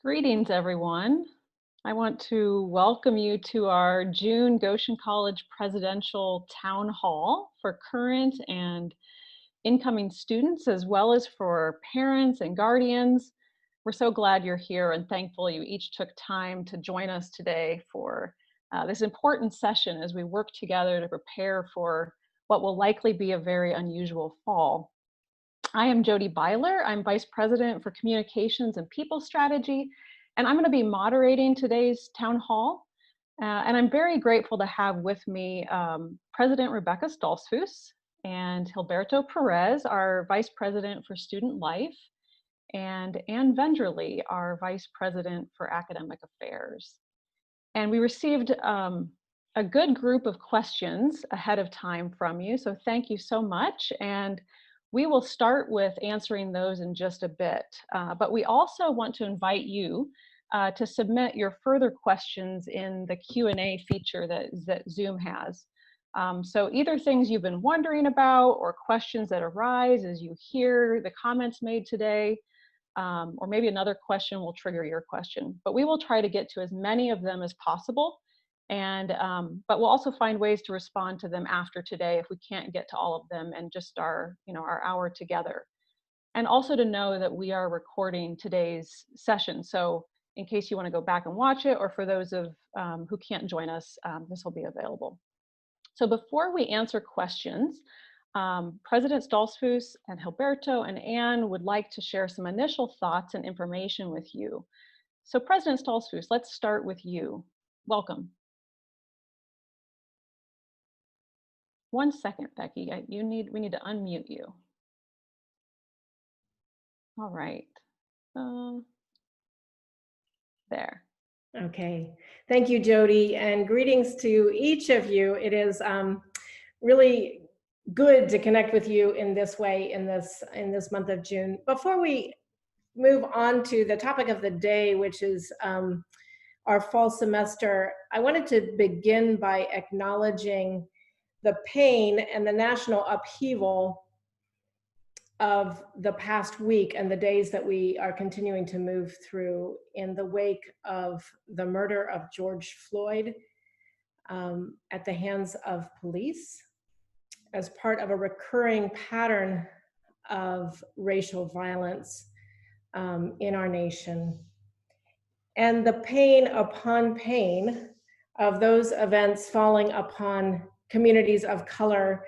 Greetings, everyone. I want to welcome you to our June Goshen College Presidential Town Hall for current and incoming students, as well as for parents and guardians. We're so glad you're here and thankful you each took time to join us today for this important session as we work together to prepare for what will likely be a very unusual fall. I am Jody Byler. I'm Vice President for Communications and People Strategy, and I'm going to be moderating today's town hall. And I'm very grateful to have with me President Rebecca Stoltzfus and Gilberto Perez, our Vice President for Student Life, and Ann Vendrely, our Vice President for Academic Affairs. And we received a good group of questions ahead of time from you, so thank you so much. And we will start with answering those in just a bit, but we also want to invite you to submit your further questions in the Q&A feature that Zoom has. So either things you've been wondering about or questions that arise as you hear the comments made today, or maybe another question will trigger your question. But we will try to get to as many of them as possible. And but we'll also find ways to respond to them after today if we can't get to all of them in just our hour together. And also to know that we are recording today's session. So in case you want to go back and watch it, or for those of who can't join us, this will be available. So before we answer questions, President Stoltzfus and Gilberto and Ann would like to share some initial thoughts and information with you. So President Stoltzfus, let's start with you. Welcome. One second, Becky. We need to unmute you. All right. There. Okay. Thank you, Jody, and greetings to each of you. It is really good to connect with you in this way in this month of June. Before we move on to the topic of the day, which is our fall semester, I wanted to begin by acknowledging the pain and the national upheaval of the past week and the days that we are continuing to move through in the wake of the murder of George Floyd at the hands of police as part of a recurring pattern of racial violence in our nation. And the pain upon pain of those events falling upon communities of color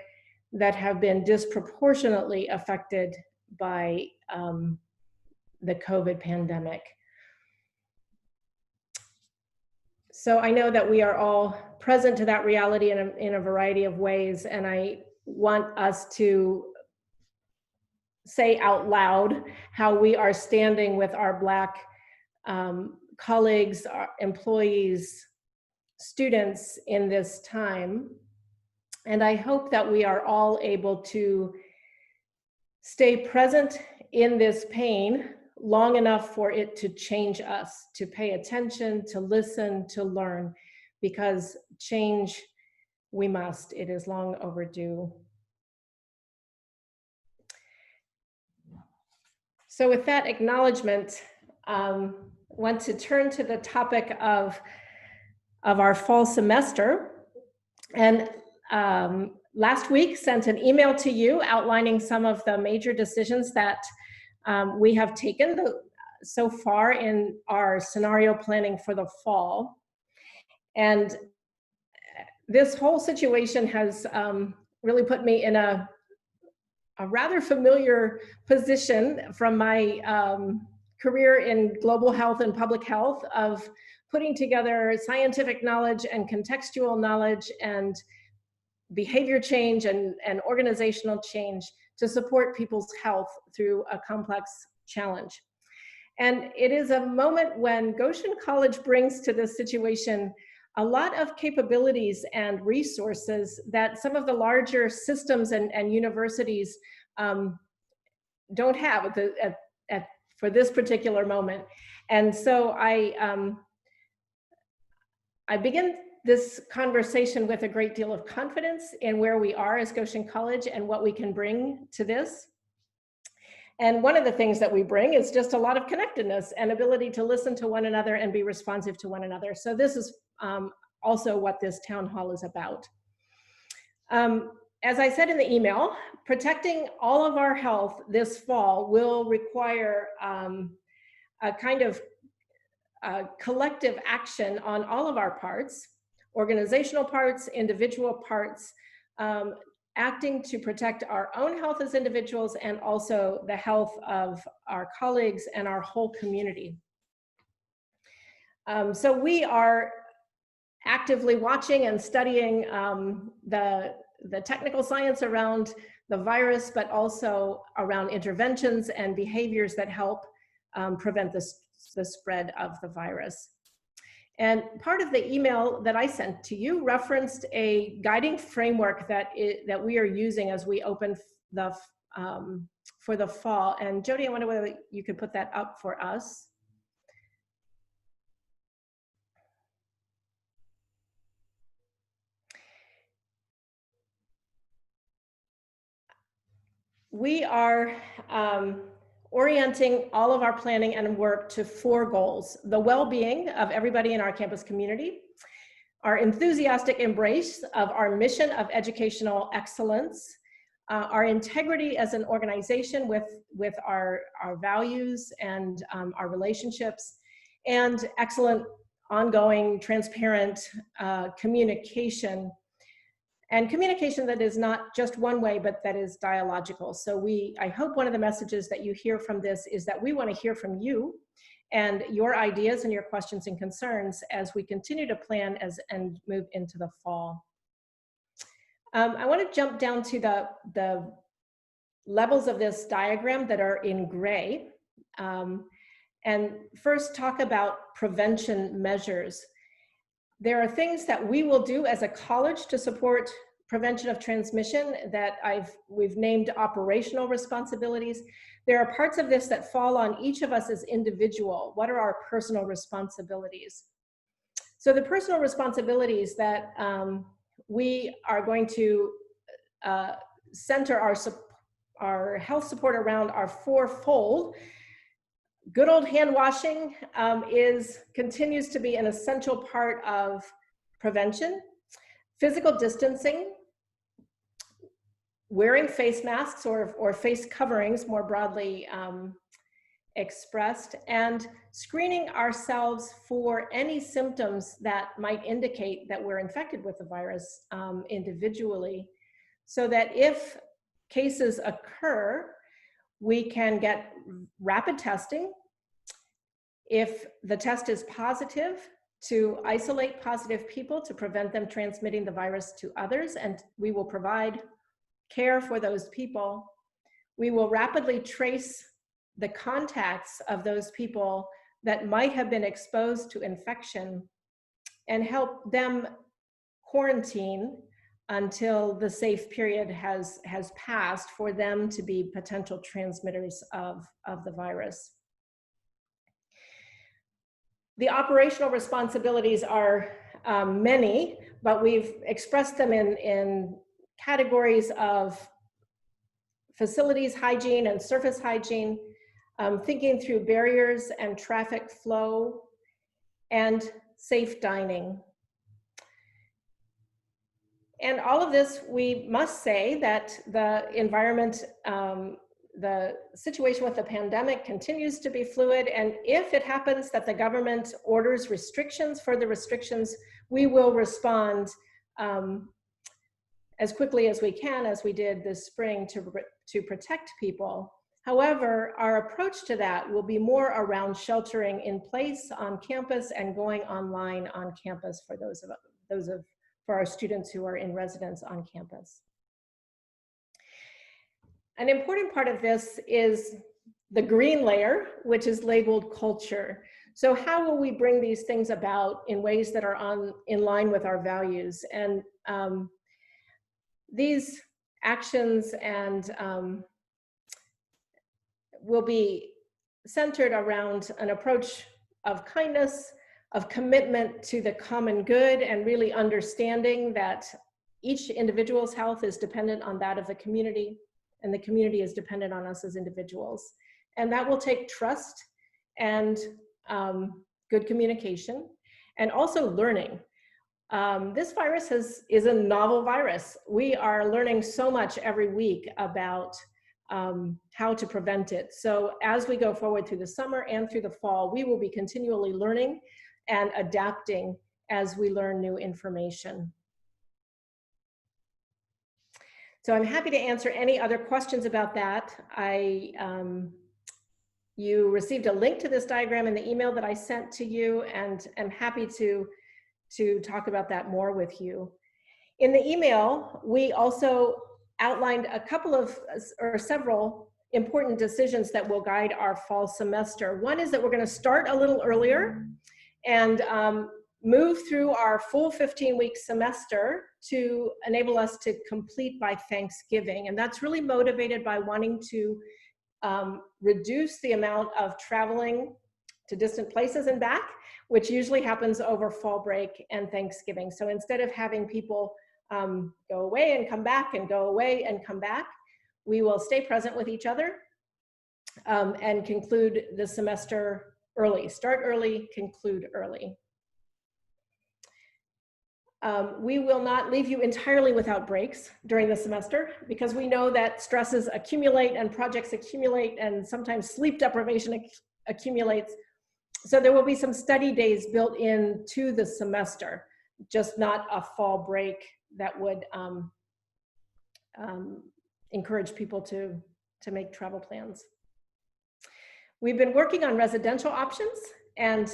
that have been disproportionately affected by the COVID pandemic. So I know that we are all present to that reality in a variety of ways, and I want us to say out loud how we are standing with our Black colleagues, our employees, students in this time. And I hope that we are all able to stay present in this pain long enough for it to change us, to pay attention, to listen, to learn, because change we must. It is long overdue. So with that acknowledgement, I want to turn to the topic of our fall semester. And last week sent an email to you outlining some of the major decisions that we have taken so far in our scenario planning for the fall. And this whole situation has really put me in a rather familiar position from my career in global health and public health of putting together scientific knowledge and contextual knowledge and behavior change and organizational change to support people's health through a complex challenge. And it is a moment when Goshen College brings to this situation a lot of capabilities and resources that some of the larger systems and universities don't have for this particular moment. And so I begin this conversation with a great deal of confidence in where we are as Goshen College and what we can bring to this. And one of the things that we bring is just a lot of connectedness and ability to listen to one another and be responsive to one another. So this is also what this town hall is about. As I said in the email, protecting all of our health this fall will require a kind of collective action on all of our parts, organizational parts, individual parts, acting to protect our own health as individuals and also the health of our colleagues and our whole community. So we are actively watching and studying the technical science around the virus, but also around interventions and behaviors that help prevent the spread of the virus. And part of the email that I sent to you referenced a guiding framework that we are using as we open for the fall. And Jody, I wonder whether you could put that up for us. We are orienting all of our planning and work to 4 goals: the well-being of everybody in our campus community, our enthusiastic embrace of our mission of educational excellence, our integrity as an organization with our values and our relationships, and excellent, ongoing, transparent communication. And communication that is not just one way, but that is dialogical. So I hope one of the messages that you hear from this is that we want to hear from you and your ideas and your questions and concerns as we continue to plan and move into the fall. I want to jump down to the levels of this diagram that are in gray. And first talk about prevention measures. There are things that we will do as a college to support prevention of transmission that we've named operational responsibilities. There are parts of this that fall on each of us as individual. What are our personal responsibilities? So the personal responsibilities that we are going to center our health support around are 4-fold. Good old hand washing continues to be an essential part of prevention. Physical distancing, wearing face masks or face coverings more broadly expressed, and screening ourselves for any symptoms that might indicate that we're infected with the virus individually, so that if cases occur, we can get rapid testing. If the test is positive, to isolate positive people to prevent them transmitting the virus to others, and we will provide care for those people. We will rapidly trace the contacts of those people that might have been exposed to infection and help them quarantine until the safe period has passed for them to be potential transmitters of the virus. The operational responsibilities are many, but we've expressed them in categories of facilities hygiene and surface hygiene, thinking through barriers and traffic flow, and safe dining. And all of this, we must say that the environment, the situation with the pandemic continues to be fluid, and if it happens that the government orders restrictions, further restrictions, we will respond as quickly as we can, as we did this spring, to protect people. However, our approach to that will be more around sheltering in place on campus and going online on campus for for our students who are in residence on campus. An important part of this is the green layer, which is labeled culture. So how will we bring these things about in ways that are in line with our values? And these actions and will be centered around an approach of kindness, of commitment to the common good, and really understanding that each individual's health is dependent on that of the community, and the community is dependent on us as individuals. And that will take trust and good communication, and also learning. This virus is a novel virus. We are learning so much every week about how to prevent it. So as we go forward through the summer and through the fall, we will be continually learning and adapting as we learn new information. So I'm happy to answer any other questions about that. You received a link to this diagram in the email that I sent to you, and I'm happy to talk about that more with you. In the email, we also outlined a couple of, or several important decisions that will guide our fall semester. One is that we're going to start a little earlier and move through our full 15-week semester to enable us to complete by Thanksgiving. And that's really motivated by wanting to reduce the amount of traveling to distant places and back, which usually happens over fall break and Thanksgiving. So instead of having people go away and come back and go away and come back, we will stay present with each other and conclude the semester early. Start early, conclude early. We will not leave you entirely without breaks during the semester, because we know that stresses accumulate and projects accumulate, and sometimes sleep deprivation accumulates. So there will be some study days built into the semester, just not a fall break that would encourage people to make travel plans. We've been working on residential options, and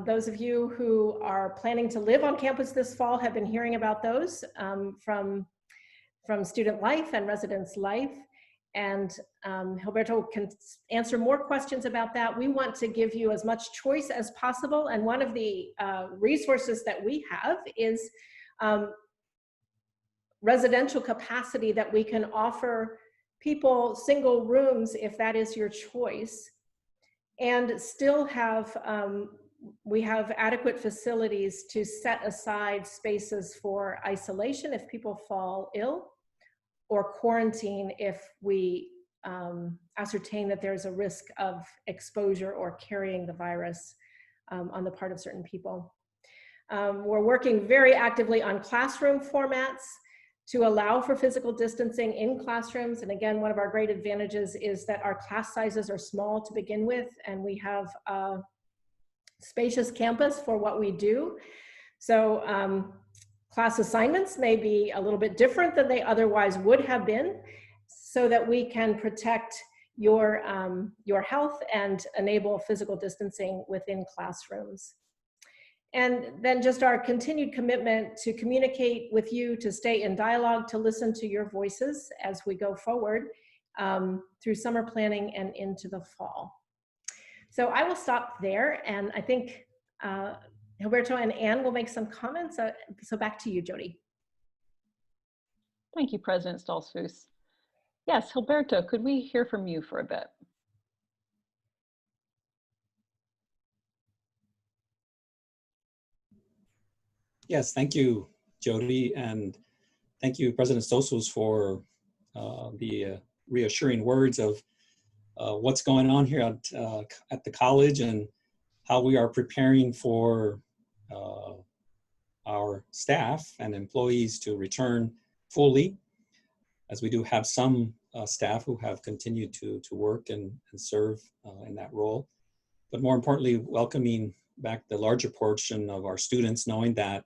those of you who are planning to live on campus this fall have been hearing about those from student life and residence life. And Gilberto can answer more questions about that. We want to give you as much choice as possible. And one of the resources that we have is residential capacity that we can offer people single rooms if that is your choice, and still have, we have adequate facilities to set aside spaces for isolation if people fall ill, or quarantine if we ascertain that there's a risk of exposure or carrying the virus on the part of certain people. We're working very actively on classroom formats to allow for physical distancing in classrooms. And again, one of our great advantages is that our class sizes are small to begin with, and we have a spacious campus for what we do. So class assignments may be a little bit different than they otherwise would have been, so that we can protect your health and enable physical distancing within classrooms. And then just our continued commitment to communicate with you, to stay in dialogue, to listen to your voices as we go forward through summer planning and into the fall. So I will stop there, and I think Gilberto and Anne will make some comments. So back to you, Jody. Thank you, President Stoltzfus. Yes, Gilberto, could we hear from you for a bit? Yes, thank you, Jody, and thank you, President Stoltzfus, for the reassuring words of what's going on here at the college and how we are preparing for our staff and employees to return fully, as we do have some staff who have continued to work and serve in that role. But more importantly, welcoming back the larger portion of our students, knowing that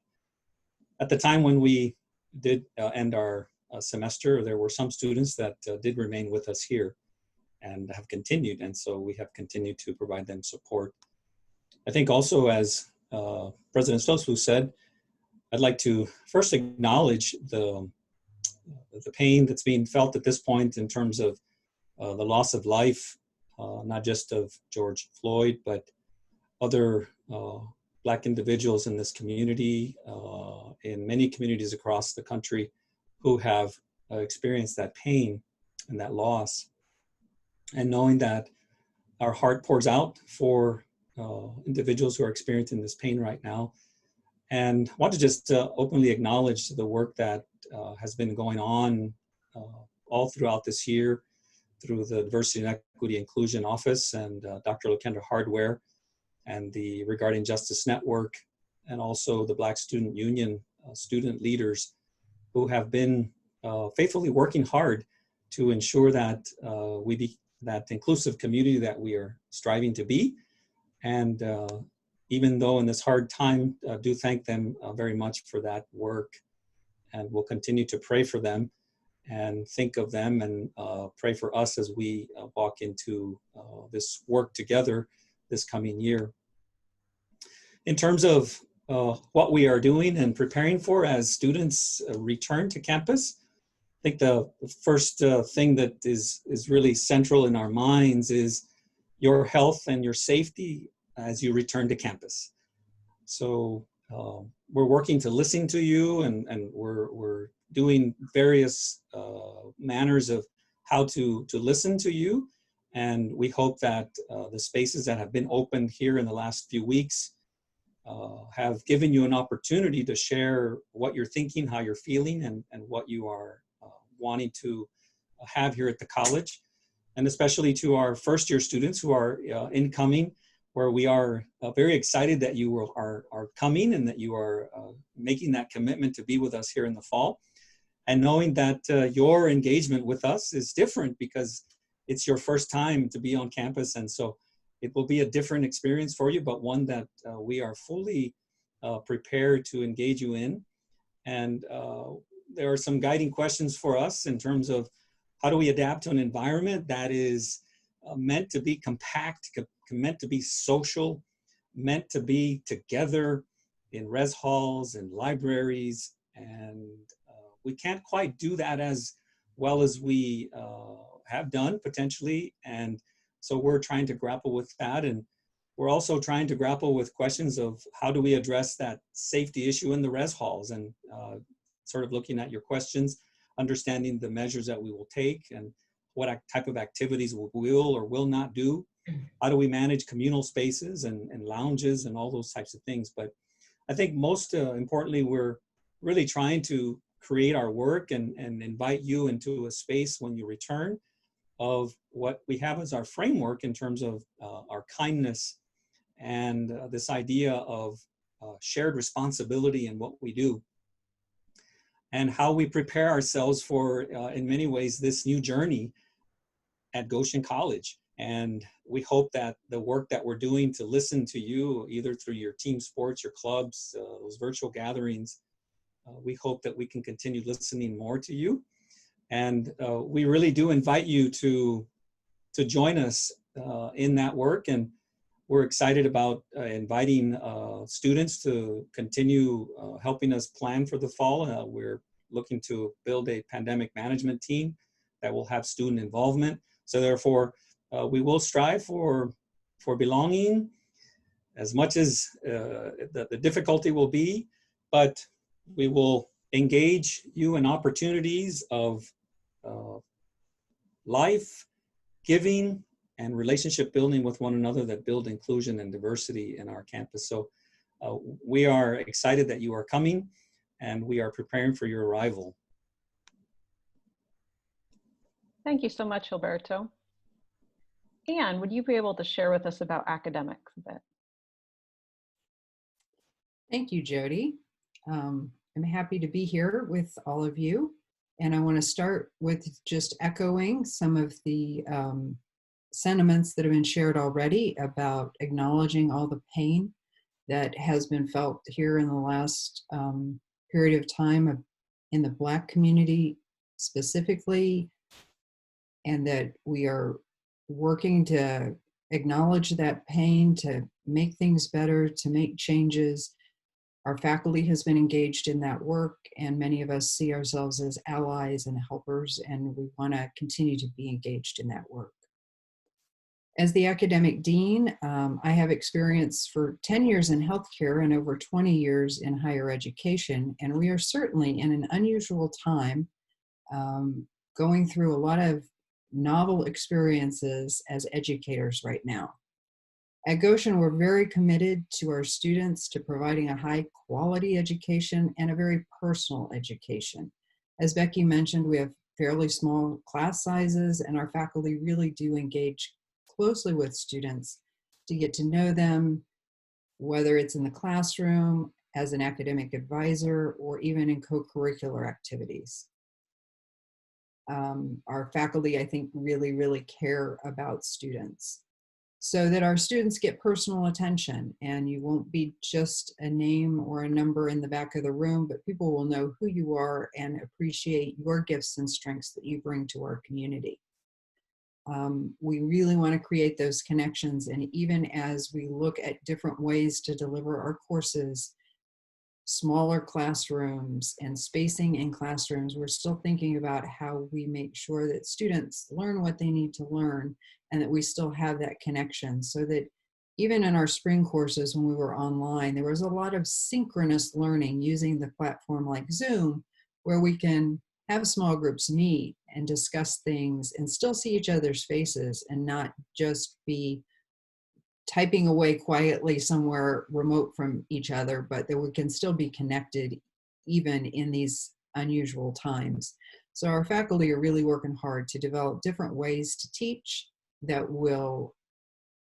at the time when we did end our semester, there were some students that did remain with us here and have continued. And so we have continued to provide them support. I think also, as President Stoltzfus said, I'd like to first acknowledge the pain that's being felt at this point in terms of the loss of life, not just of George Floyd, but other Black individuals in this community, in many communities across the country, who have experienced that pain and that loss. And knowing that our heart pours out for individuals who are experiencing this pain right now. And I want to just openly acknowledge the work that has been going on all throughout this year through the Diversity and Equity Inclusion Office and Dr. Lakendra Hardware and the Regarding Justice Network, and also the Black Student Union student leaders who have been faithfully working hard to ensure that we be that inclusive community that we are striving to be. And even though in this hard time, do thank them very much for that work, and we'll continue to pray for them and think of them and pray for us as we walk into this work together this coming year. In terms of what we are doing and preparing for as students return to campus, I think the first thing that is really central in our minds is your health and your safety as you return to campus. So we're working to listen to you, and we're doing various manners of how to listen to you. And we hope that the spaces that have been opened here in the last few weeks have given you an opportunity to share what you're thinking, how you're feeling, and what you are wanting to have here at the college. And especially to our first year students who are incoming, where we are very excited that you are coming and that you are making that commitment to be with us here in the fall. And knowing that your engagement with us is different because it's your first time to be on campus. And so it will be a different experience for you, but one that we are fully prepared to engage you in. And there are some guiding questions for us in terms of how do we adapt to an environment that is meant to be compact, meant to be social, meant to be together in res halls and libraries. And we can't quite do that as well as we have done potentially. And so we're trying to grapple with that. And we're also trying to grapple with questions of how do we address that safety issue in the res halls, and sort of looking at your questions, understanding the measures that we will take and what type of activities we will or will not do. How do we manage communal spaces and lounges and all those types of things. But I think most importantly, we're really trying to create our work and invite you into a space when you return of what we have as our framework in terms of our kindness and this idea of shared responsibility in what we do, and how we prepare ourselves for, in many ways, this new journey at Goshen College. And we hope that the work that we're doing to listen to you, either through your team sports, your clubs, those virtual gatherings, we hope that we can continue listening more to you. And we really do invite you to join us in that work. And we're excited about inviting students to continue helping us plan for the fall. We're looking to build a pandemic management team that will have student involvement. So therefore, we will strive for belonging as much as the difficulty will be, but we will engage you in opportunities of life, giving, and relationship building with one another that build inclusion and diversity in our campus. So we are excited that you are coming, and we are preparing for your arrival. Thank you so much, Gilberto. Anne, would you be able to share with us about academics a bit? Thank you, Jody. I'm happy to be here with all of you. And I want to start with just echoing some of the sentiments that have been shared already about acknowledging all the pain that has been felt here in the last period of time in the Black community specifically, and that we are working to acknowledge that pain, to make things better, to make changes. Our faculty has been engaged in that work, and many of us see ourselves as allies and helpers, and we want to continue to be engaged in that work. As the academic dean, I have experience for 10 years in healthcare and over 20 years in higher education, and we are certainly in an unusual time, going through a lot of novel experiences as educators right now. At Goshen, we're very committed to our students, to providing a high quality education and a very personal education. As Becky mentioned, we have fairly small class sizes, and our faculty really do engage closely with students to get to know them, whether it's in the classroom, as an academic advisor, or even in co-curricular activities. Our faculty, I think, really care about students, so that our students get personal attention, and you won't be just a name or a number in the back of the room, but people will know who you are and appreciate your gifts and strengths that you bring to our community. We really want to create those connections, and even as we look at different ways to deliver our courses, smaller classrooms and spacing in classrooms, we're still thinking about how we make sure that students learn what they need to learn, and that we still have that connection, so that even in our spring courses when we were online, there was a lot of synchronous learning using the platform like Zoom, where we can have small groups meet and discuss things and still see each other's faces, and not just be typing away quietly somewhere remote from each other, but that we can still be connected even in these unusual times. So our faculty are really working hard to develop different ways to teach that will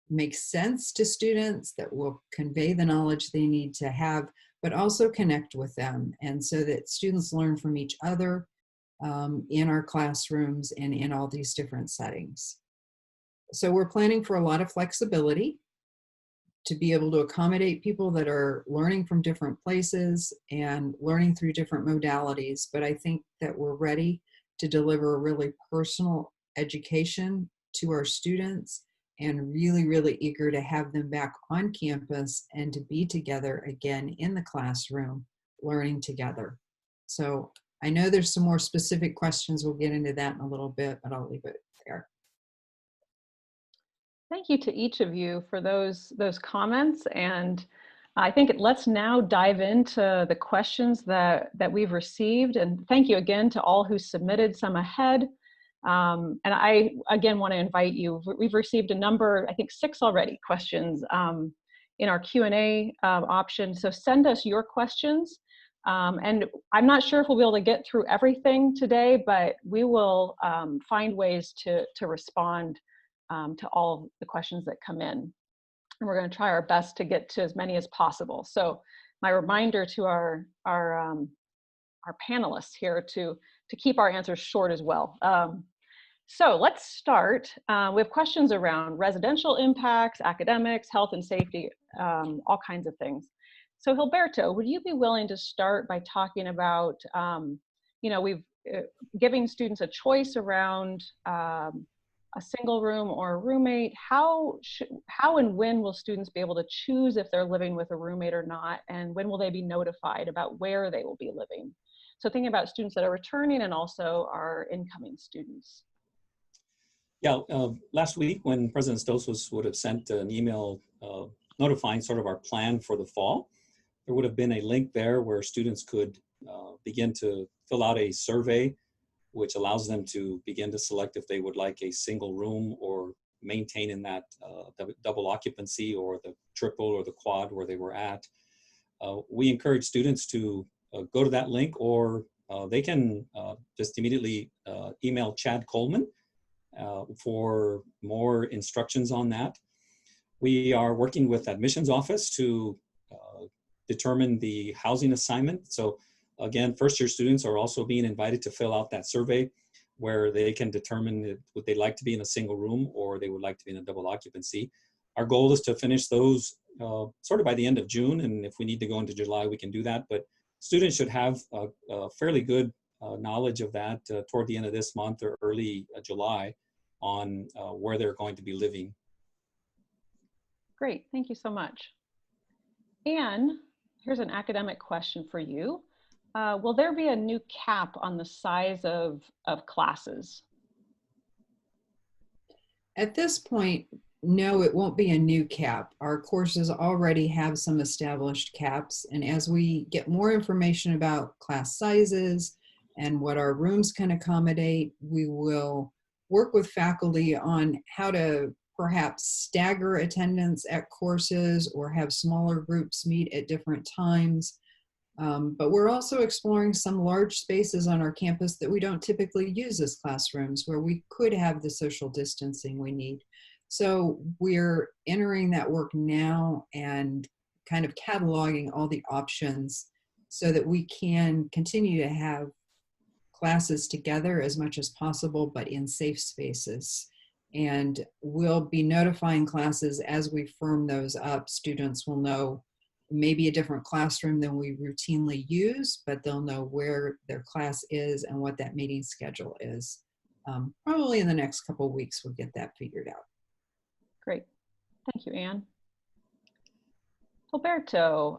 make sense to students, that will convey the knowledge they need to have, but also connect with them, and so that students learn from each other in our classrooms and in all these different settings. So we're planning for a lot of flexibility to be able to accommodate people that are learning from different places and learning through different modalities. But I think that we're ready to deliver a really personal education to our students, and really eager to have them back on campus and to be together again in the classroom, learning together. So I know there's some more specific questions. We'll get into that in a little bit, but I'll leave it there. Thank you to each of you for those comments, and I think let's now dive into the questions that we've received. And thank you again to all who submitted some ahead. And I again want to invite you. We've received a number, I think 6 already, questions in our Q&A option. So send us your questions. And I'm not sure if we'll be able to get through everything today, but we will find ways to respond to all the questions that come in. And we're going to try our best to get to as many as possible. So my reminder to our panelists here to keep our answers short as well. So let's start. We have questions around residential impacts, academics, health and safety, all kinds of things. So Gilberto, would you be willing to start by talking about, we've giving students a choice around a single room or a roommate. How and when will students be able to choose if they're living with a roommate or not? And when will they be notified about where they will be living? So thinking about students that are returning and also our incoming students. Yeah, last week when President Stoltzfus would have sent an email notifying sort of our plan for the fall, there would have been a link there where students could begin to fill out a survey, which allows them to begin to select if they would like a single room or maintain in that double occupancy, or the triple or the quad where they were at. We encourage students to go to that link, or they can just immediately email Chad Coleman for more instructions on that. We are working with admissions office to determine the housing assignment. So again, first-year students are also being invited to fill out that survey where they can determine would they like to be in a single room or they would like to be in a double occupancy. Our goal is to finish those sort of by the end of June, and if we need to go into July, we can do that. But students should have a fairly good knowledge of that toward the end of this month or early July on where they're going to be living. Great, thank you so much. Anne, here's an academic question for you. Will there be a new cap on the size of classes? At this point, no, it won't be a new cap. Our courses already have some established caps, and as we get more information about class sizes and what our rooms can accommodate, we will work with faculty on how to perhaps stagger attendance at courses or have smaller groups meet at different times. But we're also exploring some large spaces on our campus that we don't typically use as classrooms, where we could have the social distancing we need. So we're entering that work now and kind of cataloging all the options so that we can continue to have classes together as much as possible, but in safe spaces. And we'll be notifying classes as we firm those up. Students will know maybe a different classroom than we routinely use, but they'll know where their class is and what that meeting schedule is. Probably in the next couple of weeks, we'll get that figured out. Great. Thank you, Anne. Gilberto,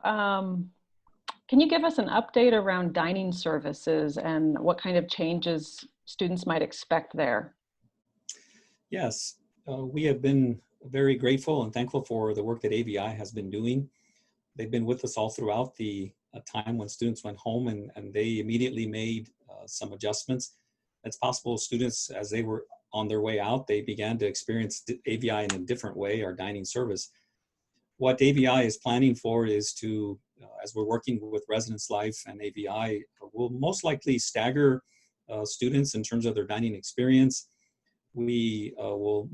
can you give us an update around dining services and what kind of changes students might expect there? Yes, we have been very grateful and thankful for the work that AVI has been doing. They've been with us all throughout the time when students went home, and they immediately made some adjustments. It's possible students, as they were on their way out, they began to experience AVI in a different way, our dining service. What AVI is planning for is to, as we're working with Residence Life and AVI, will most likely stagger students in terms of their dining experience. We will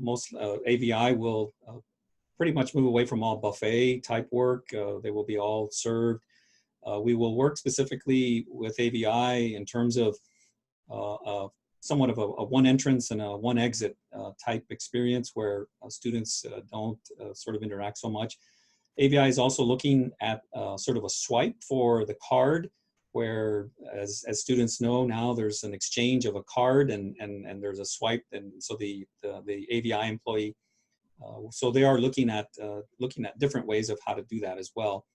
AVI will pretty much move away from all buffet type work. They will be all served. We will work specifically with AVI in terms of somewhat of a one entrance and a one exit type experience where students don't sort of interact so much. AVI is also looking at sort of a swipe for the card, where as students know now, there's an exchange of a card and there's a swipe, and so the AVI employee, so they are looking at different ways of how to do that as well.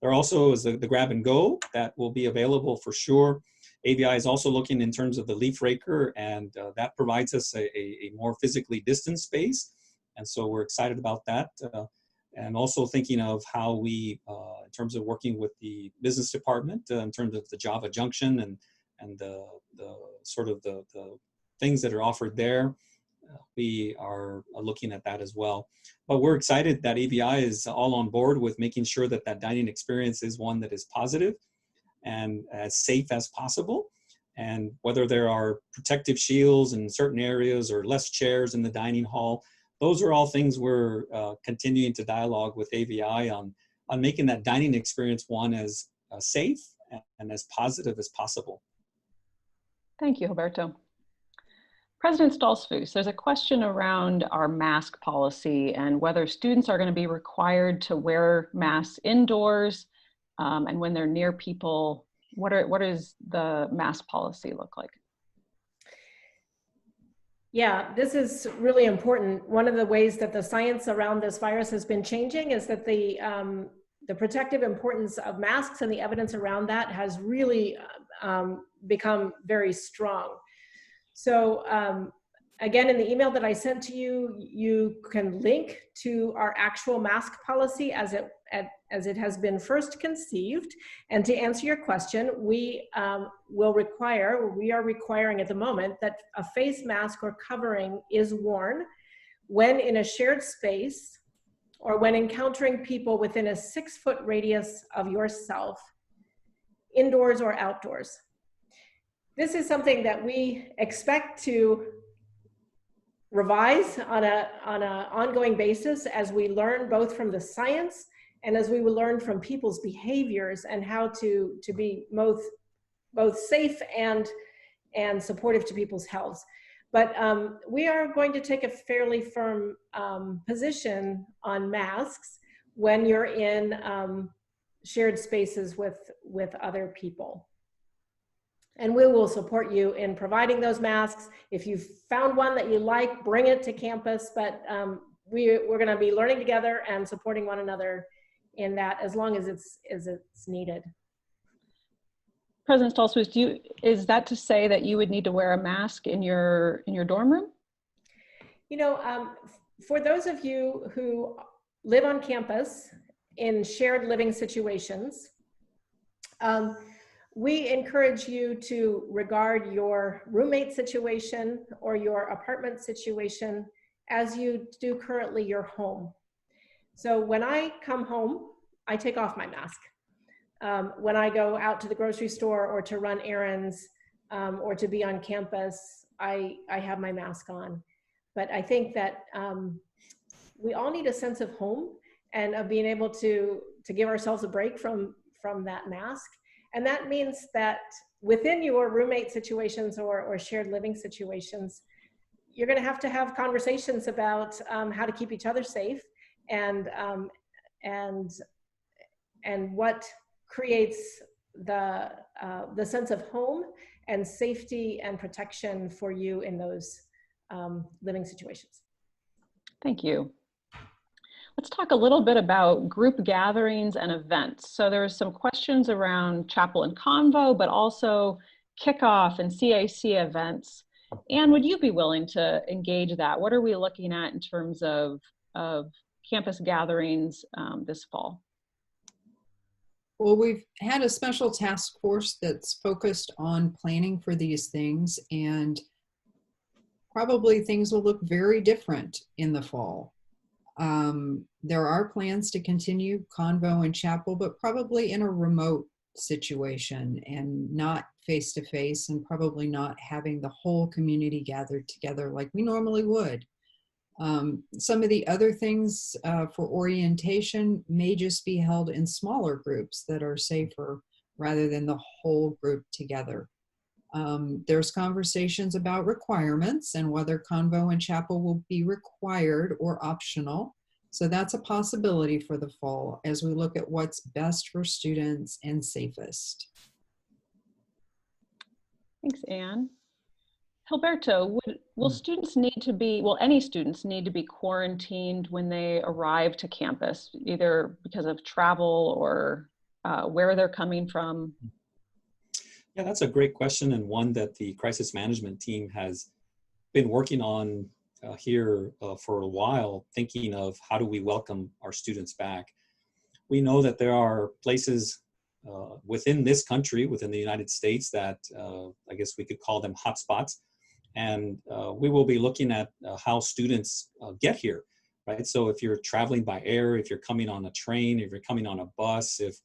There also is the grab and go that will be available for sure. AVI is also looking in terms of the leaf raker, and that provides us a more physically distant space, and so we're excited about that. And also thinking of how we, in terms of working with the business department, in terms of the Java Junction and the sort of the things that are offered there, we are looking at that as well. But we're excited that AVI is all on board with making sure that that dining experience is one that is positive and as safe as possible. And whether there are protective shields in certain areas or less chairs in the dining hall, those are all things we're continuing to dialogue with AVI on making that dining experience one as safe and as positive as possible. Thank you, Gilberto. President Stoltzfus, there's a question around our mask policy and whether students are going to be required to wear masks indoors, and when they're near people, what does the mask policy look like? Yeah, this is really important. One of the ways that the science around this virus has been changing is that the protective importance of masks and the evidence around that has really become very strong. So again, in the email that I sent to you, you can link to our actual mask policy as it has been first conceived. And to answer your question, we are requiring at the moment that a face mask or covering is worn when in a shared space or when encountering people within a 6-foot radius of yourself, indoors or outdoors. This is something that we expect to revise on an ongoing basis as we learn both from the science and as we will learn from people's behaviors and how to be both safe and supportive to people's health. But we are going to take a fairly firm position on masks when you're in shared spaces with other people. And we will support you in providing those masks. If you've found one that you like, bring it to campus. But we're going to be learning together and supporting one another in that as long as it's needed. President Stoltzfus, is that to say that you would need to wear a mask in your dorm room? You know, for those of you who live on campus in shared living situations, we encourage you to regard your roommate situation or your apartment situation as you do currently your home. So when I come home, I take off my mask. when I go out to the grocery store or to run errands or to be on campus, I have my mask on. But I think that we all need a sense of home and of being able to give ourselves a break from that mask. And that means that within your roommate situations or shared living situations, you're going to have conversations about how to keep each other safe and what creates the sense of home and safety and protection for you in those living situations. Thank you. Let's talk a little bit about group gatherings and events. So there are some questions around Chapel and Convo, but also kickoff and CAC events. Anne, would you be willing to engage that? What are we looking at in terms of campus gatherings this fall? Well, we've had a special task force that's focused on planning for these things, and probably things will look very different in the fall. There are plans to continue Convo and Chapel, but probably in a remote situation and not face-to-face, and probably not having the whole community gathered together like we normally would. Some of the other things for orientation may just be held in smaller groups that are safer rather than the whole group together. There's conversations about requirements and whether Convo and Chapel will be required or optional. So that's a possibility for the fall as we look at what's best for students and safest. Thanks, Anne. Gilberto, will students need to be, will any students need to be quarantined when they arrive to campus, either because of travel or where they're coming from? Yeah, that's a great question, and one that the crisis management team has been working on here for a while, thinking of how do we welcome our students back. We know that there are places within this country, within the United States, that I guess we could call them hotspots, and we will be looking at how students get here, right? So if you're traveling by air, if you're coming on a train, if you're coming on a bus, if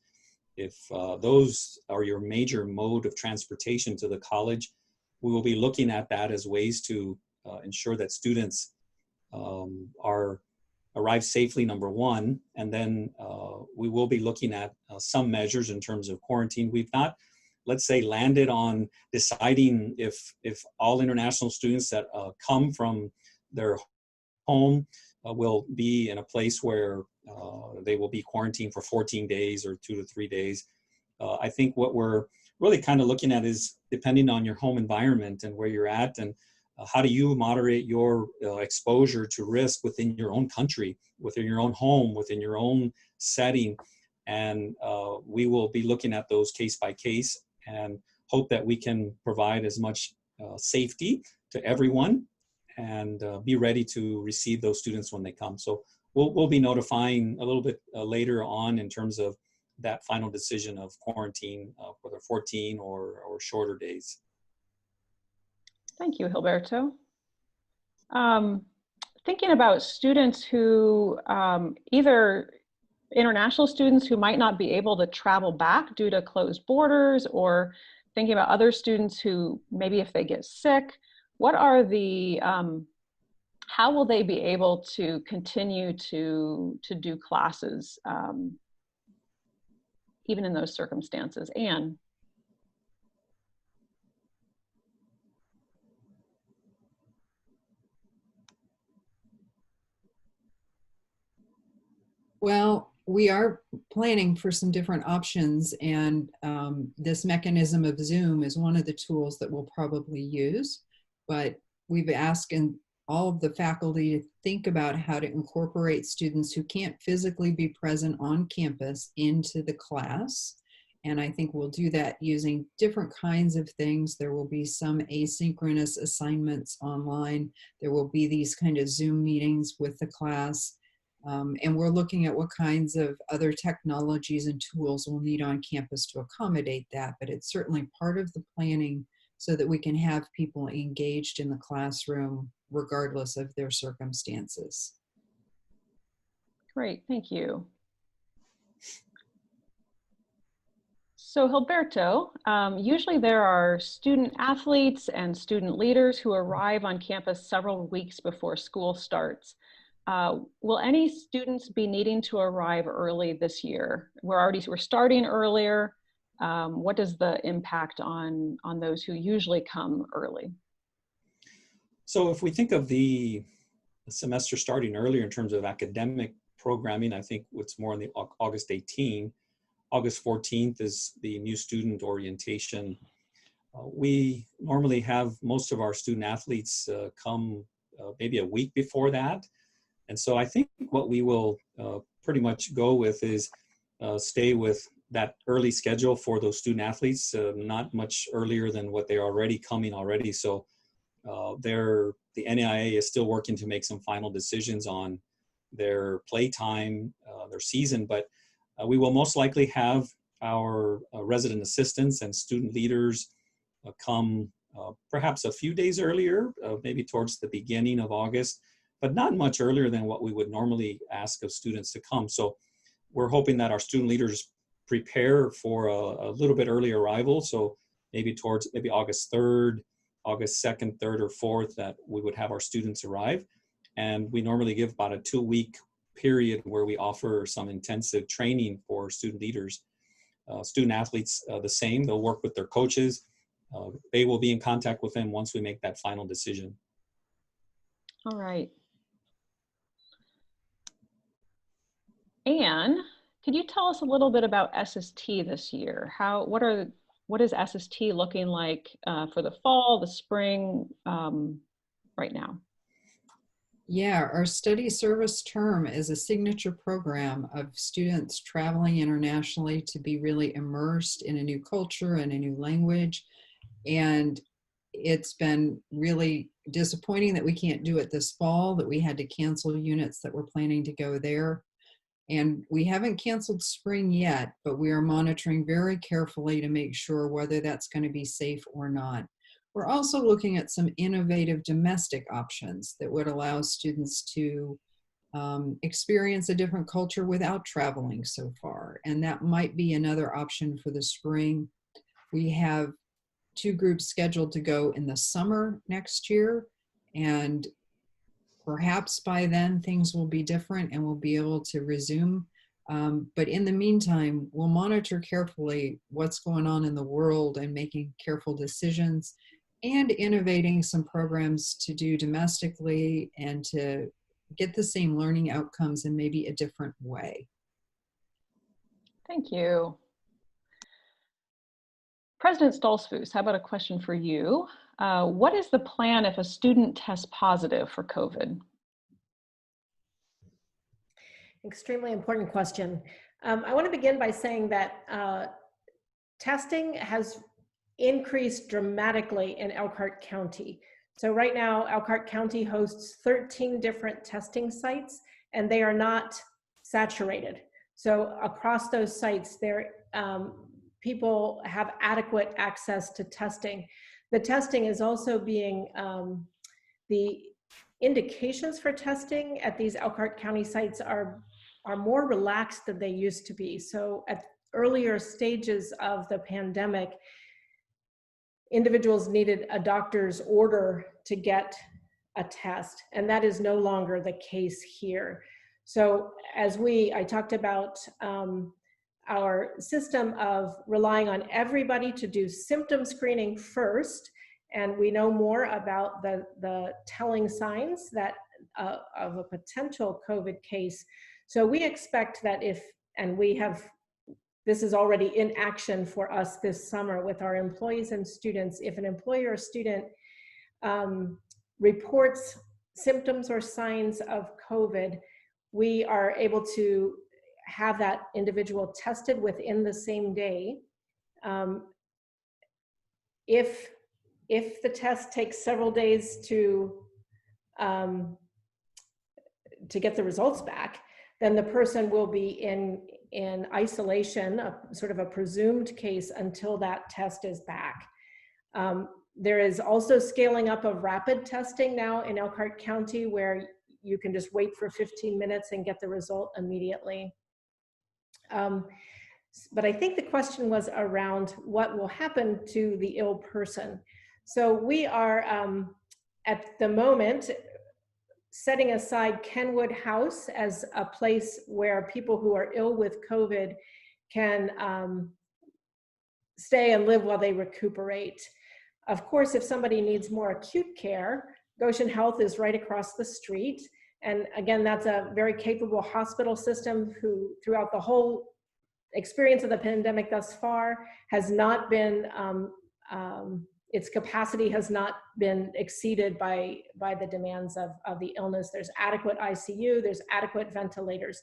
those are your major mode of transportation to the college, we will be looking at that as ways to ensure that students arrive safely, number one, and then we will be looking at some measures in terms of quarantine. We've not, let's say, landed on deciding if all international students that come from their home will be in a place where they will be quarantined for 14 days or 2 to 3 days. I think what we're really kind of looking at is depending on your home environment and where you're at, and how do you moderate your exposure to risk within your own country, within your own home, within your own setting. And we will be looking at those case by case and hope that we can provide as much safety to everyone and be ready to receive those students when they come. So we'll be notifying a little bit later on in terms of that final decision of quarantine, whether 14 or shorter days. Thank you, Gilberto. Thinking about students who, either international students who might not be able to travel back due to closed borders, or thinking about other students who maybe if they get sick, what are the, how will they be able to continue to do classes even in those circumstances? Anne? Well, we are planning for some different options, and this mechanism of Zoom is one of the tools that we'll probably use, but we've asked all of the faculty to think about how to incorporate students who can't physically be present on campus into the class. And I think we'll do that using different kinds of things. There will be some asynchronous assignments online. There will be these kind of Zoom meetings with the class. And we're looking at what kinds of other technologies and tools we'll need on campus to accommodate that. But it's certainly part of the planning so that we can have people engaged in the classroom regardless of their circumstances. Great, thank you. So Gilberto, usually there are student athletes and student leaders who arrive on campus several weeks before school starts. Will any students be needing to arrive early this year? We're starting earlier. What is the impact on those who usually come early? So if we think of the semester starting earlier in terms of academic programming, I think it's more on the August 18. August 14th is the new student orientation. We normally have most of our student athletes come maybe a week before that. And so I think what we will pretty much go with is stay with that early schedule for those student athletes, not much earlier than what they're already coming already. So the NAIA is still working to make some final decisions on their play time, their season, but we will most likely have our resident assistants and student leaders come perhaps a few days earlier, maybe towards the beginning of August, but not much earlier than what we would normally ask of students to come. So we're hoping that our student leaders prepare for a little bit early arrival. So maybe towards August 3rd, August 2nd, 3rd, or 4th, that we would have our students arrive. And we normally give about a 2-week period where we offer some intensive training for student leaders. Student athletes, the same, they'll work with their coaches. They will be in contact with them once we make that final decision. All right. Anne, could you tell us a little bit about SST this year? What is SST looking like for the fall, the spring, right now? Yeah, our study service term is a signature program of students traveling internationally to be really immersed in a new culture and a new language. And it's been really disappointing that we can't do it this fall, that we had to cancel units that were planning to go there. And we haven't canceled spring yet, but we are monitoring very carefully to make sure whether that's going to be safe or not. We're also looking at some innovative domestic options that would allow students to experience a different culture without traveling so far. And that might be another option for the spring. We have 2 groups scheduled to go in the summer next year, and perhaps by then things will be different and we'll be able to resume. But in the meantime, we'll monitor carefully what's going on in the world and making careful decisions and innovating some programs to do domestically and to get the same learning outcomes in maybe a different way. Thank you. President Stoltzfus, how about a question for you? What is the plan if a student tests positive for COVID? Extremely important question. I want to begin by saying that testing has increased dramatically in Elkhart County. So right now, Elkhart County hosts 13 different testing sites, and they are not saturated. So across those sites, people have adequate access to testing. The testing is also being, the indications for testing at these Elkhart County sites are more relaxed than they used to be. So at earlier stages of the pandemic, individuals needed a doctor's order to get a test, and that is no longer the case here. So as I talked about our system of relying on everybody to do symptom screening first, and we know more about the telling signs that of a potential COVID case. So we expect that this is already in action for us this summer with our employees and students. If an employee or student reports symptoms or signs of COVID, we are able to have that individual tested within the same day. If the test takes several days to get the results back, then the person will be in isolation, sort of a presumed case, until that test is back. There is also scaling up of rapid testing now in Elkhart County, where you can just wait for 15 minutes and get the result immediately. But I think the question was around what will happen to the ill person. So we are at the moment setting aside Kenwood House as a place where people who are ill with COVID can stay and live while they recuperate. Of course, if somebody needs more acute care, Goshen Health is right across the street. And again, that's a very capable hospital system who throughout the whole experience of the pandemic thus far has not been, its capacity has not been exceeded by the demands of the illness. There's adequate ICU, there's adequate ventilators.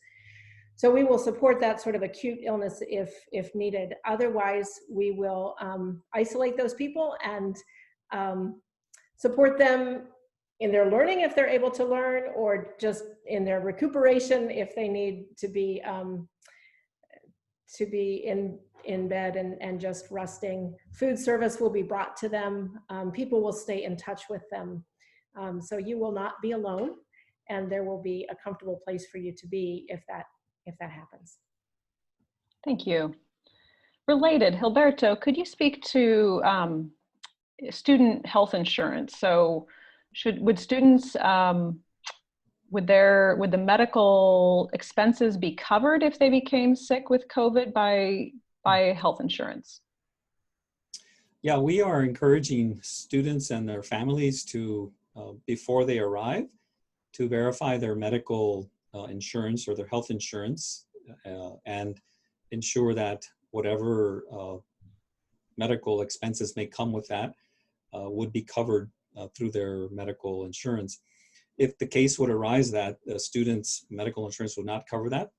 So we will support that sort of acute illness if needed. Otherwise, we will isolate those people and support them in their learning if they're able to learn, or just in their recuperation if they need to be in bed and just resting. Food service will be brought to them. People will stay in touch with them. So you will not be alone, and there will be a comfortable place for you to be if that happens. Thank you. Related, Gilberto, could you speak to student health insurance? So would students, would the medical expenses be covered if they became sick with COVID by health insurance? Yeah, we are encouraging students and their families to, before they arrive, to verify their medical insurance or their health insurance and ensure that whatever medical expenses may come with that would be covered through their medical insurance. If the case would arise that the student's medical insurance would not cover that,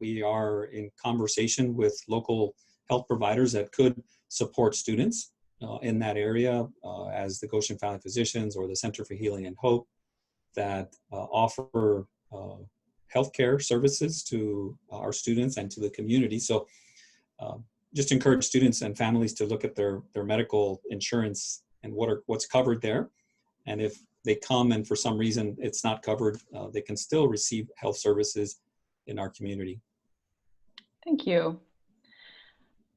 we are in conversation with local health providers that could support students in that area, as the Goshen Valley Physicians or the Center for Healing and Hope that offer healthcare services to our students and to the community. So just encourage students and families to look at their medical insurance and what's covered there. And if they come and for some reason it's not covered, they can still receive health services in our community. Thank you.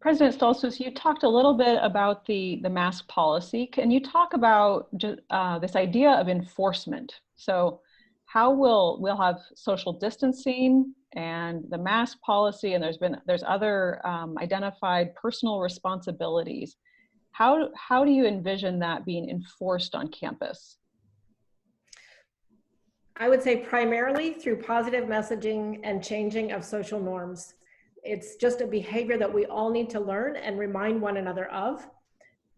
President Stoltzfus, you talked a little bit about the mask policy. Can you talk about this idea of enforcement? So how we'll have social distancing and the mask policy, and there's other identified personal responsibilities. How do you envision that being enforced on campus? I would say primarily through positive messaging and changing of social norms. It's just a behavior that we all need to learn and remind one another of.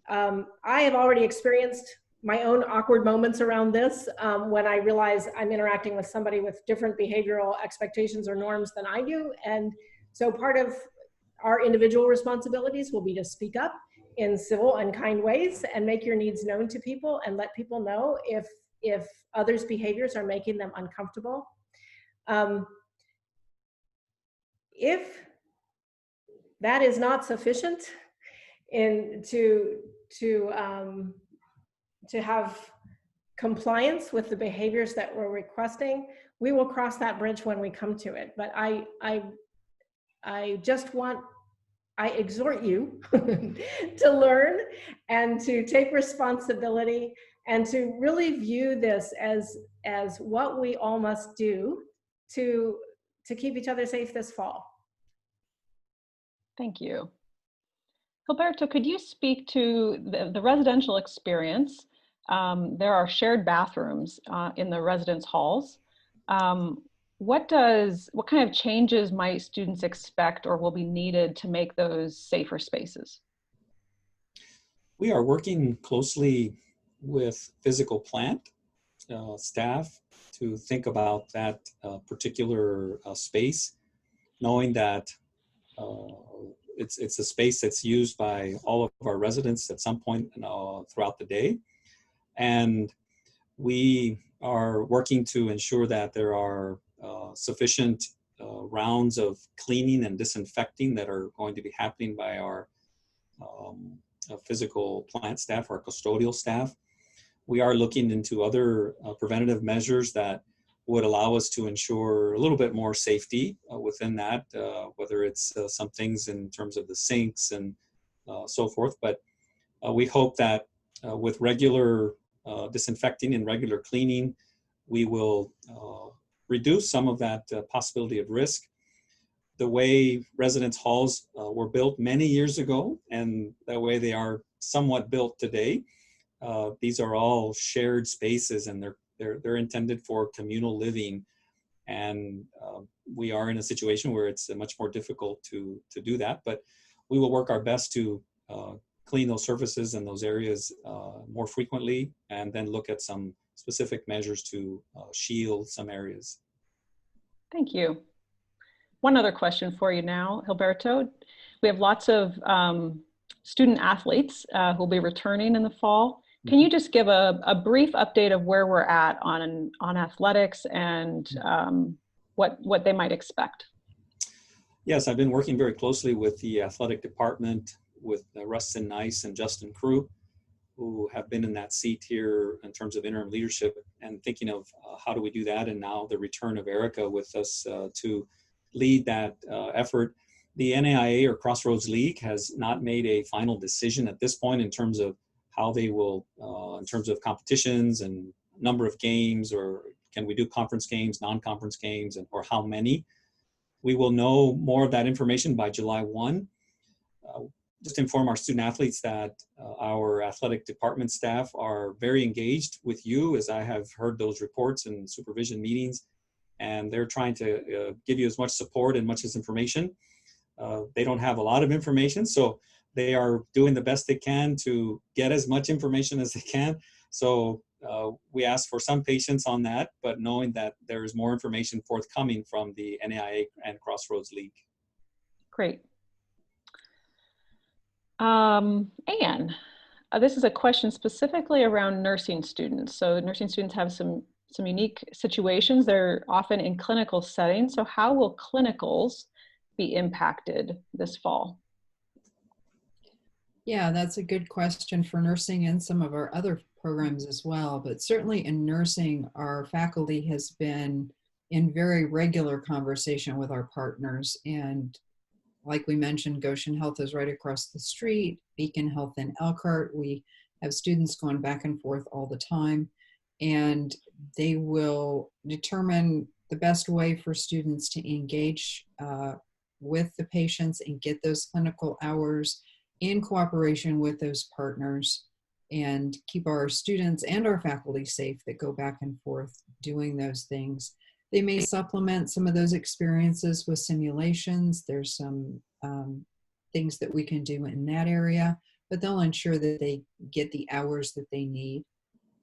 I have already experienced my own awkward moments around this when I realize I'm interacting with somebody with different behavioral expectations or norms than I do. And so part of our individual responsibilities will be to speak up in civil and kind ways and make your needs known to people and let people know if others' behaviors are making them uncomfortable. If that is not sufficient to have compliance with the behaviors that we're requesting, we will cross that bridge when we come to it. But I exhort you to learn and to take responsibility and to really view this as what we all must do to keep each other safe this fall. Thank you. Gilberto, could you speak to the residential experience? There are shared bathrooms in the residence halls. What kind of changes might students expect or will be needed to make those safer spaces? We are working closely with physical plant staff to think about that particular space, knowing that it's a space that's used by all of our residents at some point throughout the day. And we are working to ensure that there are sufficient rounds of cleaning and disinfecting that are going to be happening by our physical plant staff, our custodial staff. We are looking into other preventative measures that would allow us to ensure a little bit more safety within that, whether it's some things in terms of the sinks and so forth. But we hope that with regular disinfecting and regular cleaning, we will reduce some of that possibility of risk. The way residence halls were built many years ago and the way they are somewhat built today, these are all shared spaces, and they're intended for communal living. And we are in a situation where it's much more difficult to do that, but we will work our best to clean those surfaces and those areas more frequently, and then look at some specific measures to shield some areas. Thank you. One other question for you now, Gilberto. We have lots of student athletes who will be returning in the fall. Can you just give a brief update of where we're at on athletics and what they might expect? Yes, I've been working very closely with the athletic department, with Rustin Nice and Justin Crew, who have been in that seat here in terms of interim leadership, and thinking of how do we do that, and now the return of Erica with us to lead that effort. The NAIA, or Crossroads League, has not made a final decision at this point in terms of how they will, in terms of competitions and number of games, or can we do conference games, non-conference games, or how many. We will know more of that information by July 1. Just inform our student athletes that our athletic department staff are very engaged with you, as I have heard those reports and supervision meetings, and they're trying to give you as much support and much as information. They don't have a lot of information, so they are doing the best they can to get as much information as they can. So we ask for some patience on that, but knowing that there is more information forthcoming from the NAIA and Crossroads League. Great. Anne, this is a question specifically around nursing students. So nursing students have some unique situations. They're often in clinical settings. So how will clinicals be impacted this fall? Yeah, that's a good question for nursing and some of our other programs as well. But certainly in nursing, our faculty has been in very regular conversation with our partners. And like we mentioned, Goshen Health is right across the street, Beacon Health in Elkhart. We have students going back and forth all the time, and they will determine the best way for students to engage with the patients and get those clinical hours in cooperation with those partners, and keep our students and our faculty safe that go back and forth doing those things. They may supplement some of those experiences with simulations. There's some things that we can do in that area, but they'll ensure that they get the hours that they need.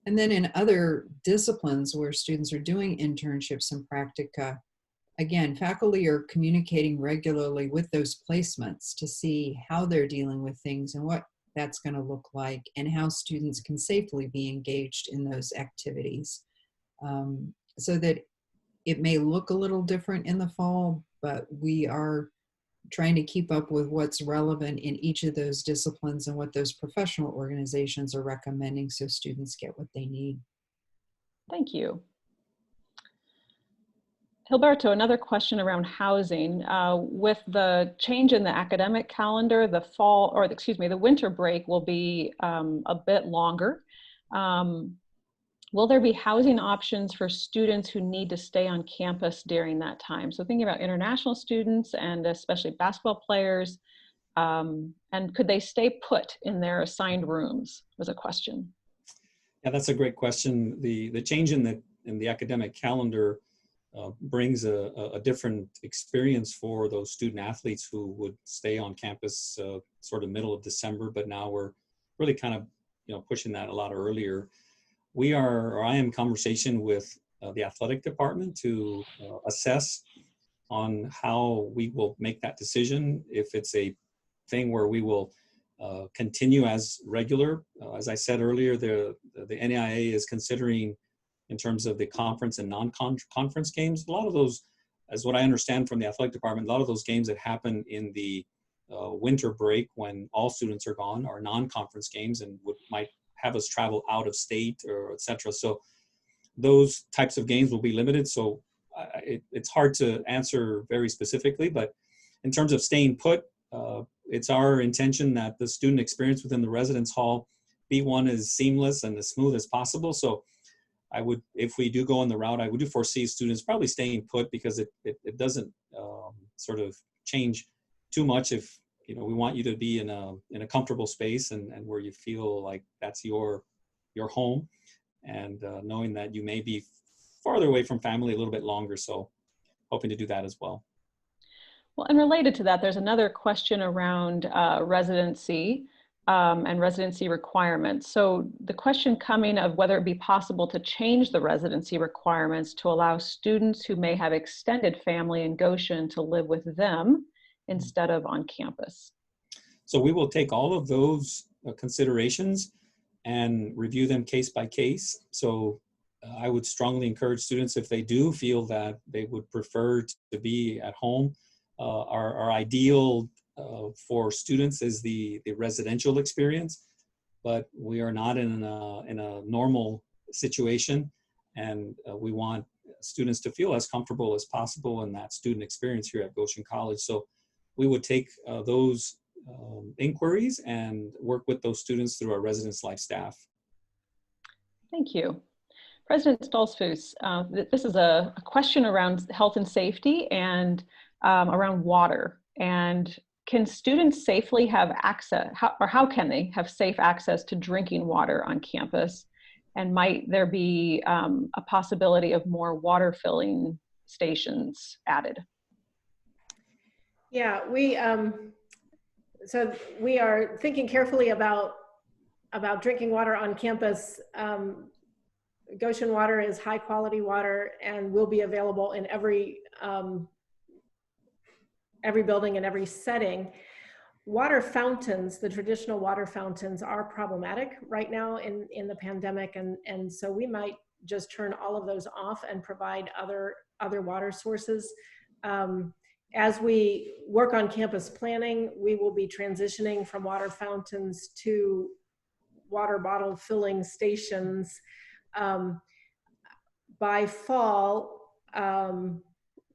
And then in other disciplines where students are doing internships and practica, again, faculty are communicating regularly with those placements to see how they're dealing with things and what that's going to look like, and how students can safely be engaged in those activities. So that it may look a little different in the fall, but we are trying to keep up with what's relevant in each of those disciplines and what those professional organizations are recommending, so students get what they need. Thank you. Gilberto, another question around housing. With the change in the academic calendar, the winter break will be a bit longer. Will there be housing options for students who need to stay on campus during that time? So thinking about international students and especially basketball players, and could they stay put in their assigned rooms, was a question. Yeah, that's a great question. The change in the academic calendar brings a different experience for those student athletes who would stay on campus sort of middle of December, but now we're really kind of pushing that a lot earlier. I am in conversation with the athletic department to assess on how we will make that decision. If it's a thing where we will continue as regular, as I said earlier, the NAIA is considering, in terms of the conference and non-conference games, a lot of those, as what I understand from the athletic department, a lot of those games that happen in the winter break when all students are gone are non-conference games and might have us travel out of state or et cetera. So those types of gains will be limited. So it's hard to answer very specifically, but in terms of staying put, it's our intention that the student experience within the residence hall be one as seamless and as smooth as possible. So I would, if we do go on the route, I would do foresee students probably staying put, because it doesn't sort of change too much. If we want you to be in a comfortable space and where you feel like that's your home, and knowing that you may be farther away from family a little bit longer. So hoping to do that as well. Well, and related to that, there's another question around residency and residency requirements. So the question coming of whether it be possible to change the residency requirements to allow students who may have extended family in Goshen to live with them instead of on campus. So we will take all of those considerations and review them case by case. So I would strongly encourage students, if they do feel that they would prefer to be at home, our ideal for students is the residential experience, but we are not in a normal situation, and we want students to feel as comfortable as possible in that student experience here at Goshen College. So we would take those inquiries and work with those students through our residence life staff. Thank you. President Stoltzfus, this is a question around health and safety and around water. And can students safely have access, how can they have safe access to drinking water on campus? And might there be a possibility of more water filling stations added? Yeah, so we are thinking carefully about drinking water on campus. Goshen water is high quality water and will be available in every building and every setting. Water fountains, the traditional water fountains, are problematic right now in the pandemic, and so we might just turn all of those off and provide other water sources. As we work on campus planning, we will be transitioning from water fountains to water bottle filling stations. By fall,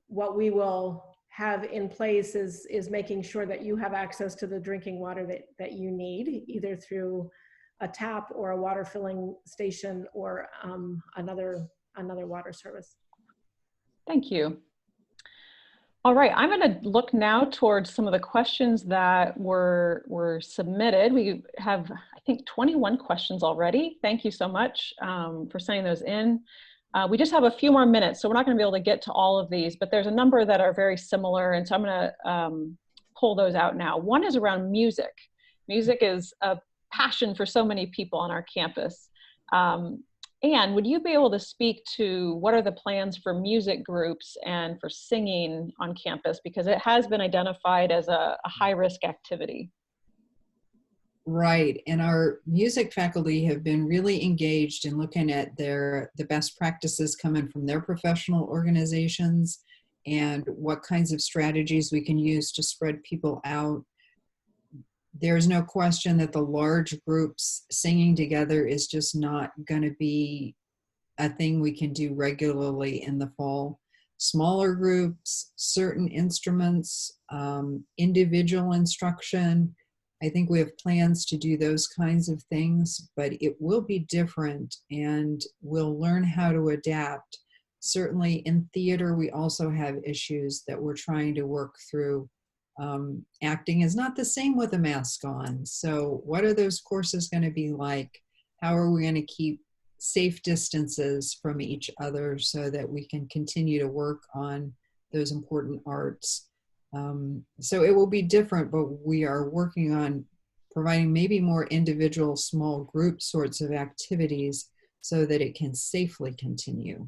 what we will have in place is making sure that you have access to the drinking water that you need, either through a tap or a water filling station or another water service. Thank you. All right, I'm going to look now towards some of the questions that were submitted. We have, I think, 21 questions already. Thank you so much for sending those in. We just have a few more minutes, so we're not going to be able to get to all of these, but there's a number that are very similar, and so I'm going to pull those out now. One is around music. Music is a passion for so many people on our campus. Anne, would you be able to speak to what are the plans for music groups and for singing on campus? Because it has been identified as a high-risk activity. Right, and our music faculty have been really engaged in looking at the best practices coming from their professional organizations and what kinds of strategies we can use to spread people out. There's no question that the large groups singing together is just not going to be a thing we can do regularly in the fall. Smaller groups, certain instruments, individual instruction, I think we have plans to do those kinds of things, but it will be different and we'll learn how to adapt. Certainly in theater, we also have issues that we're trying to work through. Acting is not the same with a mask on. So what are those courses going to be like? How are we going to keep safe distances from each other so that we can continue to work on those important arts? So it will be different, but we are working on providing maybe more individual small group sorts of activities so that it can safely continue.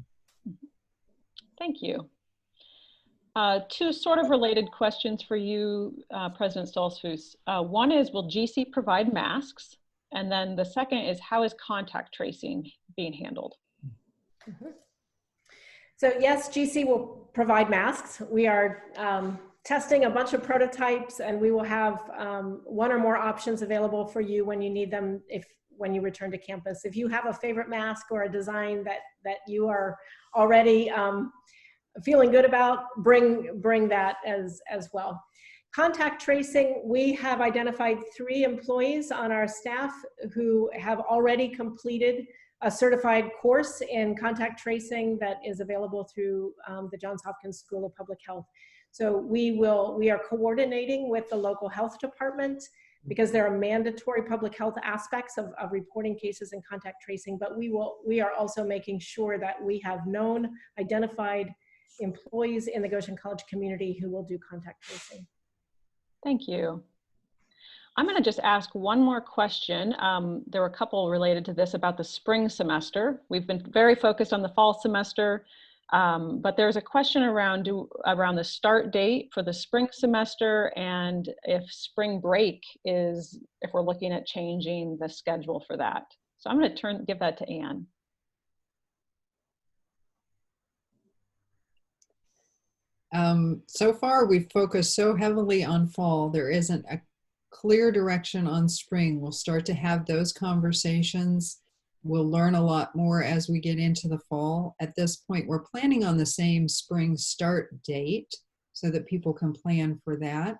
Thank you. Two sort of related questions for you, President Stoltzfus. One is, will GC provide masks? And then the second is, how is contact tracing being handled? Mm-hmm. So yes, GC will provide masks. We are testing a bunch of prototypes, and we will have one or more options available for you when you need them. when you return to campus. If you have a favorite mask or a design that you are already feeling good about, bring that as well. Contact tracing, we have identified 3 employees on our staff who have already completed a certified course in contact tracing that is available through the Johns Hopkins School of Public Health. So we are coordinating with the local health department because there are mandatory public health aspects of reporting cases and contact tracing, but we are also making sure that we have known, identified employees in the Goshen College community who will do contact tracing. Thank you. I'm going to just ask one more question. There were a couple related to this about the spring semester. We've been very focused on the fall semester, but there's a question around the start date for the spring semester and if spring break if we're looking at changing the schedule for that. So I'm going to give that to Anne. So far, we've focused so heavily on fall. There isn't a clear direction on spring. We'll start to have those conversations. We'll learn a lot more as we get into the fall. At this point, we're planning on the same spring start date so that people can plan for that.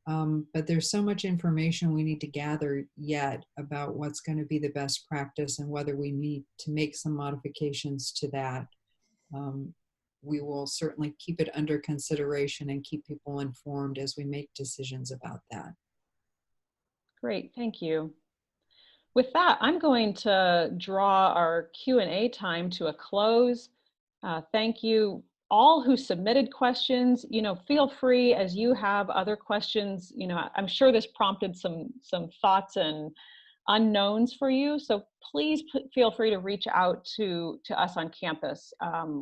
But there's so much information we need to gather yet about what's going to be the best practice and whether we need to make some modifications to that. We will certainly keep it under consideration and keep people informed as we make decisions about that. Great, thank you. With that, I'm going to draw our Q&A time to a close. Thank you all who submitted questions. Feel free as you have other questions. I'm sure this prompted some thoughts and unknowns for you. So please feel free to reach out to us on campus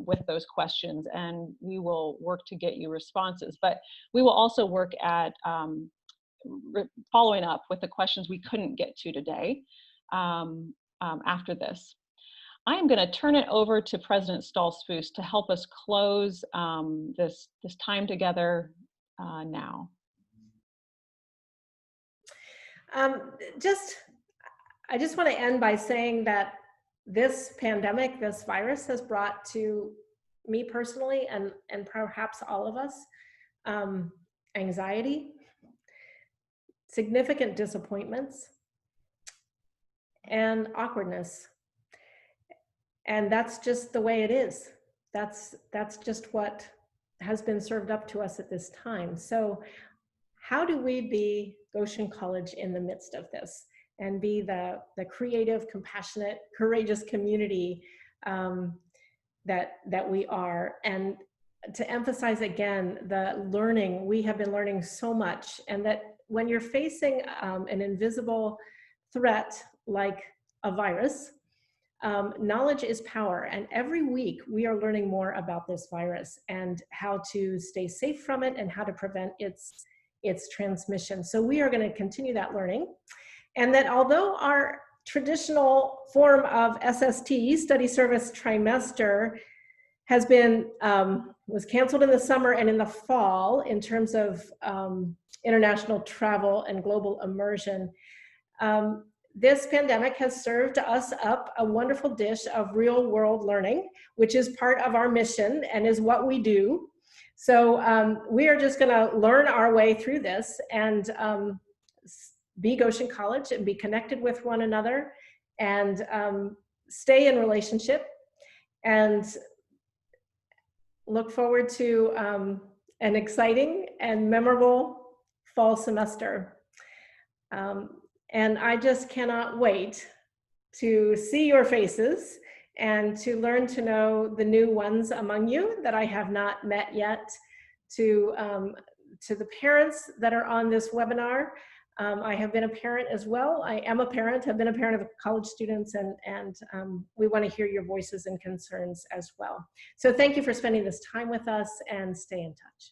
with those questions, and we will work to get you responses. But we will also work at following up with the questions we couldn't get to today after this. I am going to turn it over to President Stoltzfus to help us close this time together now. I just want to end by saying that this pandemic, this virus has brought to me personally and perhaps all of us anxiety, significant disappointments, and awkwardness. And that's just the way it is. That's just what has been served up to us at this time. So how do we be Goshen College in the midst of this and be the creative, compassionate, courageous community that we are? And to emphasize again, the learning, we have been learning so much, and that when you're facing an invisible threat like a virus, knowledge is power. And every week we are learning more about this virus and how to stay safe from it and how to prevent its transmission. So we are going to continue that learning. And that although our traditional form of SST, study service trimester, has been, was canceled in the summer and in the fall in terms of international travel and global immersion, this pandemic has served us up a wonderful dish of real world learning, which is part of our mission and is what we do. So we are just gonna learn our way through this and be Goshen College and be connected with one another and stay in relationship and look forward to an exciting and memorable fall semester. And I just cannot wait to see your faces and to learn to know the new ones among you that I have not met yet. To the parents that are on this webinar, I have been a parent as well. I am a parent, have been a parent of college students, and we want to hear your voices and concerns as well. So thank you for spending this time with us, and stay in touch.